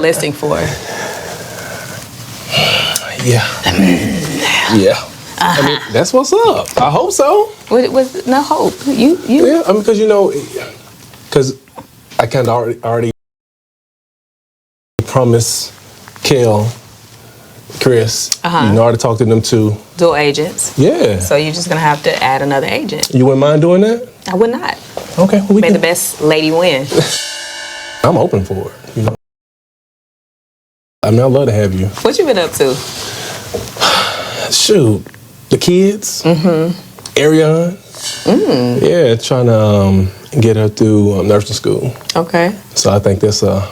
listing for? Yeah. Yeah. I mean, that's what's up. I hope so. With no hope. You. Yeah, I mean, because I kind of already promised Chris, I already talked to them too. Dual agents. Yeah. So you're just gonna have to add another agent. You wouldn't mind doing that? I would not. Okay. Well, May the best lady win. I'm open for it. I mean, I'd love to have you. What you been up to? Shoot, the kids. Ariane. Yeah, trying to get her through nursing school. Okay. So I think that's So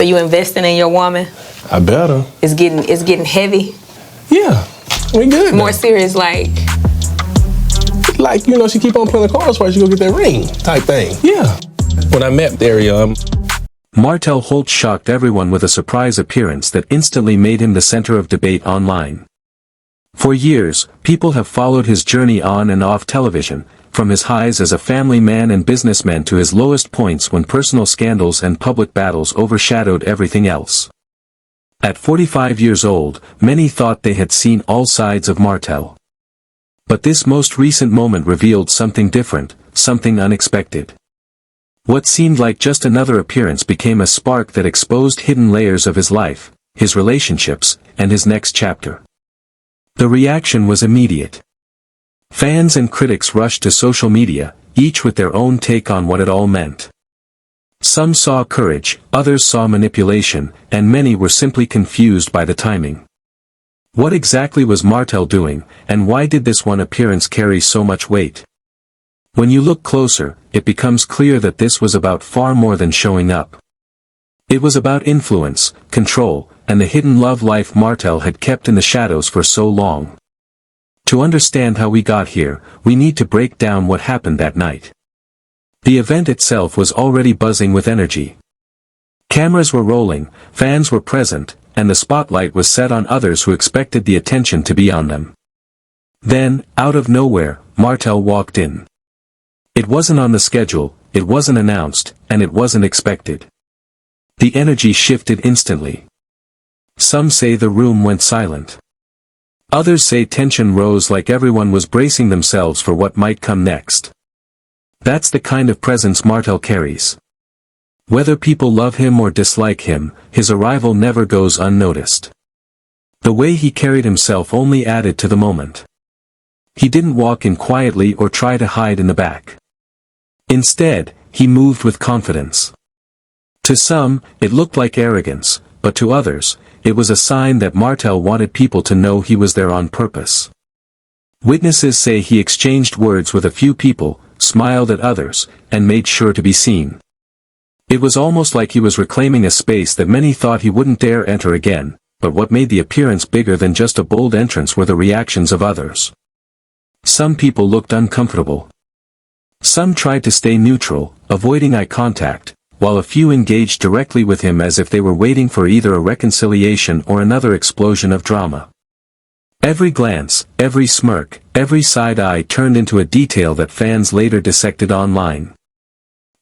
you investing in your woman? I better. It's getting heavy. Yeah, we good. More serious, like she keep on playing the cards for her, she go get that ring type thing. Yeah. When I met Ariane, Martell Holt shocked everyone with a surprise appearance that instantly made him the center of debate online. For years, people have followed his journey on and off television, from his highs as a family man and businessman to his lowest points when personal scandals and public battles overshadowed everything else. At 45 years old, many thought they had seen all sides of Martell. But this most recent moment revealed something different, something unexpected. What seemed like just another appearance became a spark that exposed hidden layers of his life, his relationships, and his next chapter. The reaction was immediate. Fans and critics rushed to social media, each with their own take on what it all meant. Some saw courage, others saw manipulation, and many were simply confused by the timing. What exactly was Martell doing, and why did this one appearance carry so much weight? When you look closer, it becomes clear that this was about far more than showing up. It was about influence, control, and the hidden love life Martell had kept in the shadows for so long. To understand how we got here, we need to break down what happened that night. The event itself was already buzzing with energy. Cameras were rolling, fans were present, and the spotlight was set on others who expected the attention to be on them. Then, out of nowhere, Martell walked in. It wasn't on the schedule, it wasn't announced, and it wasn't expected. The energy shifted instantly. Some say the room went silent. Others say tension rose like everyone was bracing themselves for what might come next. That's the kind of presence Martell carries. Whether people love him or dislike him, his arrival never goes unnoticed. The way he carried himself only added to the moment. He didn't walk in quietly or try to hide in the back. Instead, he moved with confidence. To some, it looked like arrogance, but to others, it was a sign that Martell wanted people to know he was there on purpose. Witnesses say he exchanged words with a few people, smiled at others, and made sure to be seen. It was almost like he was reclaiming a space that many thought he wouldn't dare enter again, but what made the appearance bigger than just a bold entrance were the reactions of others. Some people looked uncomfortable. Some tried to stay neutral, avoiding eye contact, while a few engaged directly with him as if they were waiting for either a reconciliation or another explosion of drama. Every glance, every smirk, every side eye turned into a detail that fans later dissected online.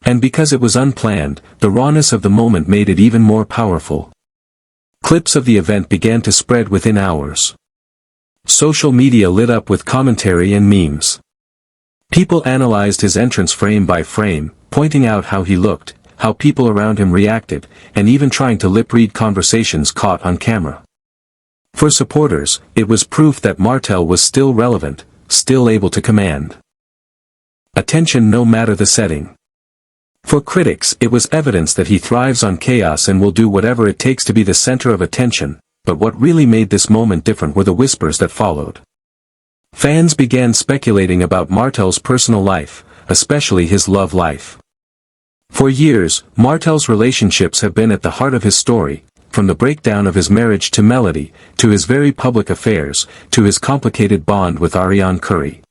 And because it was unplanned, the rawness of the moment made it even more powerful. Clips of the event began to spread within hours. Social media lit up with commentary and memes. People analyzed his entrance frame by frame, pointing out how he looked, how people around him reacted, and even trying to lip-read conversations caught on camera. For supporters, it was proof that Martell was still relevant, still able to command attention no matter the setting. For critics, it was evidence that he thrives on chaos and will do whatever it takes to be the center of attention, but what really made this moment different were the whispers that followed. Fans began speculating about Martell's personal life, especially his love life. For years, Martell's relationships have been at the heart of his story, from the breakdown of his marriage to Melody, to his very public affairs, to his complicated bond with Ariane Curry.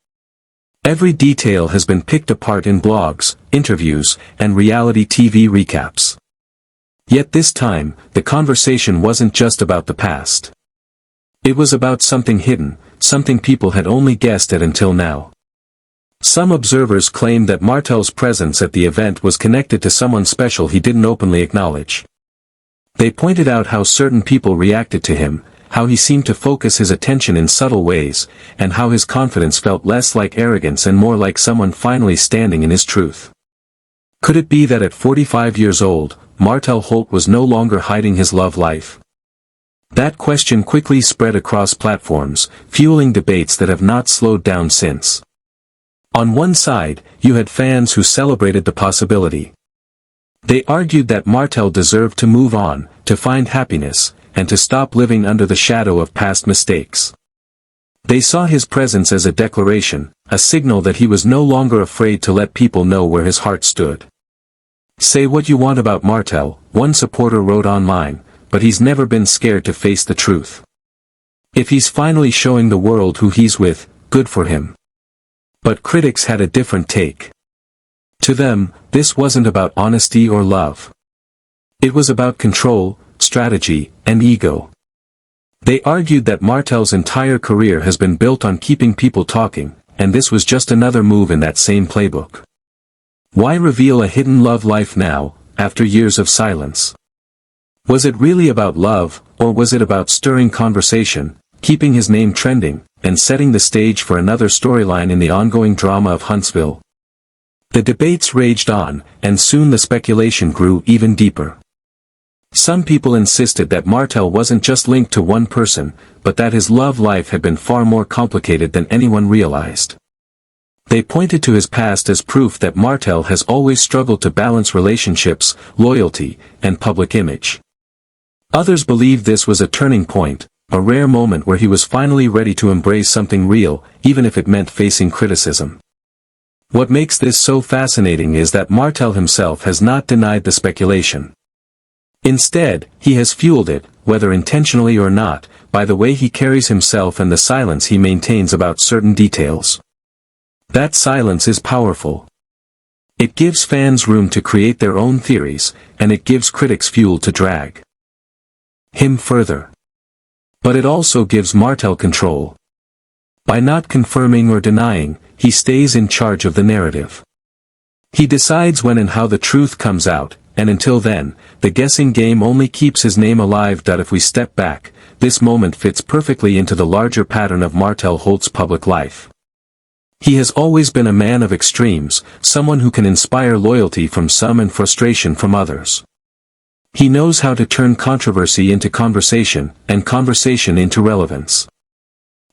Every detail has been picked apart in blogs, interviews, and reality TV recaps. Yet this time, the conversation wasn't just about the past. It was about something hidden, something people had only guessed at until now. Some observers claimed that Martell's presence at the event was connected to someone special he didn't openly acknowledge. They pointed out how certain people reacted to him, how he seemed to focus his attention in subtle ways, and how his confidence felt less like arrogance and more like someone finally standing in his truth. Could it be that at 45 years old, Martell Holt was no longer hiding his love life? That question quickly spread across platforms, fueling debates that have not slowed down since. On one side, you had fans who celebrated the possibility. They argued that Martell deserved to move on, to find happiness, and to stop living under the shadow of past mistakes. They saw his presence as a declaration, a signal that he was no longer afraid to let people know where his heart stood. "Say what you want about Martell," one supporter wrote online, "but he's never been scared to face the truth. If he's finally showing the world who he's with, good for him." But critics had a different take. To them, this wasn't about honesty or love. It was about control, strategy, and ego. They argued that Martell's entire career has been built on keeping people talking, and this was just another move in that same playbook. Why reveal a hidden love life now, after years of silence? Was it really about love, or was it about stirring conversation, keeping his name trending, and setting the stage for another storyline in the ongoing drama of Huntsville? The debates raged on, and soon the speculation grew even deeper. Some people insisted that Martell wasn't just linked to one person, but that his love life had been far more complicated than anyone realized. They pointed to his past as proof that Martell has always struggled to balance relationships, loyalty, and public image. Others believed this was a turning point, a rare moment where he was finally ready to embrace something real, even if it meant facing criticism. What makes this so fascinating is that Martell himself has not denied the speculation. Instead, he has fueled it, whether intentionally or not, by the way he carries himself and the silence he maintains about certain details. That silence is powerful. It gives fans room to create their own theories, and it gives critics fuel to drag him further. But it also gives Martell control. By not confirming or denying, he stays in charge of the narrative. He decides when and how the truth comes out, and until then, the guessing game only keeps his name alive. If we step back, this moment fits perfectly into the larger pattern of Martell Holt's public life. He has always been a man of extremes, someone who can inspire loyalty from some and frustration from others. He knows how to turn controversy into conversation, and conversation into relevance.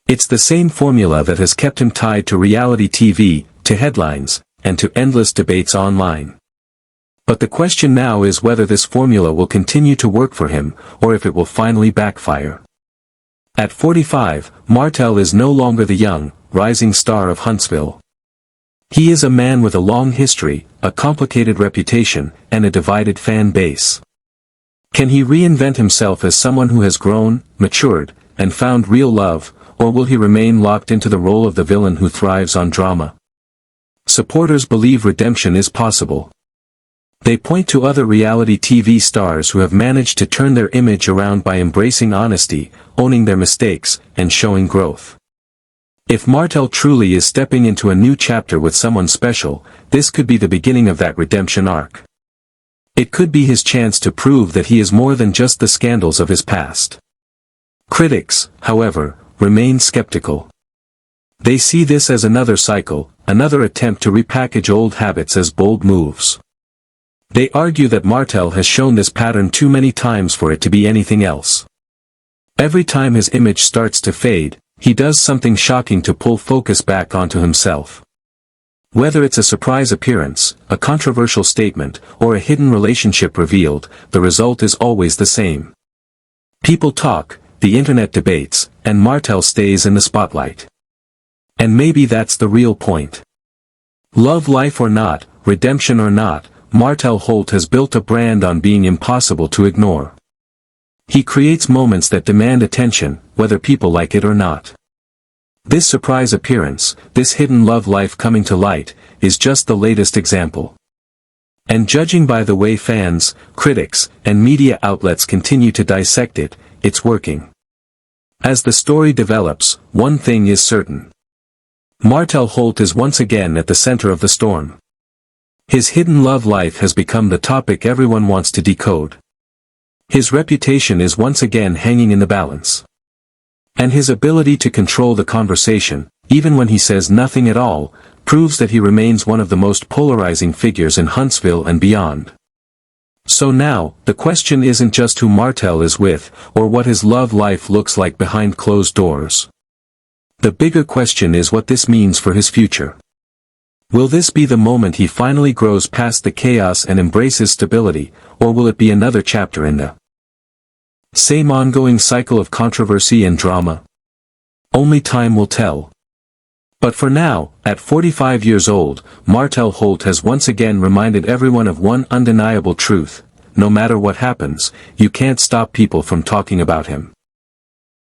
It's the same formula that has kept him tied to reality TV, to headlines, and to endless debates online. But the question now is whether this formula will continue to work for him, or if it will finally backfire. At 45, Martell is no longer the young, rising star of Huntsville. He is a man with a long history, a complicated reputation, and a divided fan base. Can he reinvent himself as someone who has grown, matured, and found real love, or will he remain locked into the role of the villain who thrives on drama? Supporters believe redemption is possible. They point to other reality TV stars who have managed to turn their image around by embracing honesty, owning their mistakes, and showing growth. If Martell truly is stepping into a new chapter with someone special, this could be the beginning of that redemption arc. It could be his chance to prove that he is more than just the scandals of his past. Critics, however, remain skeptical. They see this as another cycle, another attempt to repackage old habits as bold moves. They argue that Martell has shown this pattern too many times for it to be anything else. Every time his image starts to fade, he does something shocking to pull focus back onto himself. Whether it's a surprise appearance, a controversial statement, or a hidden relationship revealed, the result is always the same. People talk, the internet debates, and Martell stays in the spotlight. And maybe that's the real point. Love life or not, redemption or not, Martell Holt has built a brand on being impossible to ignore. He creates moments that demand attention, whether people like it or not. This surprise appearance, this hidden love life coming to light, is just the latest example. And judging by the way fans, critics, and media outlets continue to dissect it, it's working. As the story develops, one thing is certain. Martell Holt is once again at the center of the storm. His hidden love life has become the topic everyone wants to decode. His reputation is once again hanging in the balance. And his ability to control the conversation, even when he says nothing at all, proves that he remains one of the most polarizing figures in Huntsville and beyond. So now, the question isn't just who Martell is with, or what his love life looks like behind closed doors. The bigger question is what this means for his future. Will this be the moment he finally grows past the chaos and embraces stability, or will it be another chapter in the same ongoing cycle of controversy and drama? Only time will tell. But for now, at 45 years old, Martell Holt has once again reminded everyone of one undeniable truth: no matter what happens, you can't stop people from talking about him.